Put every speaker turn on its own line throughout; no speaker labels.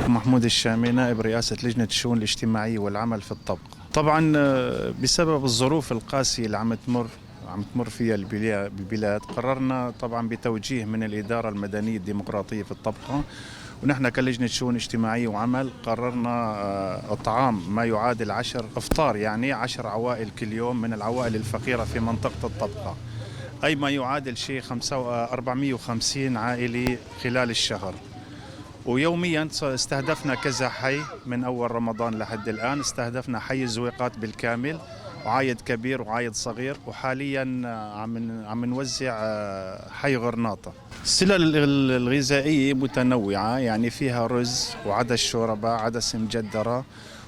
محمود الشامي، نائب رئاسة لجنة الشؤون الاجتماعية والعمل في الطبقة. طبعا بسبب الظروف القاسية اللي عم تمر فيها البلاد، قررنا طبعا بتوجيه من الإدارة المدنية الديمقراطية في الطبقة، ونحن كلجنة شؤون اجتماعية وعمل قررنا إطعام ما يعادل 10 إفطار، يعني 10 عوائل كل يوم من العوائل الفقيرة في منطقة الطبقة، أي ما يعادل شيء 450 عائلة خلال الشهر. ويوميا استهدفنا كذا حي من أول رمضان لحد الآن. استهدفنا حي الزويقات بالكامل، وعايد كبير وعايد صغير، وحاليا عم نوزع حي غرناطة. السلل الغذائية متنوعة، يعني فيها رز وعدس شوربة، عدس مجدرة،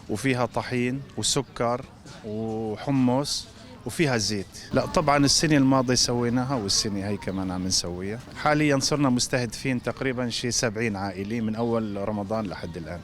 وفيها طحين وسكر وحمص، وفيها زيت. لا طبعا السنة الماضية سويناها، والسنة هي كمان عم نسويها. حاليا صرنا مستهدفين تقريبا شي 70 عائلة من أول رمضان لحد الآن.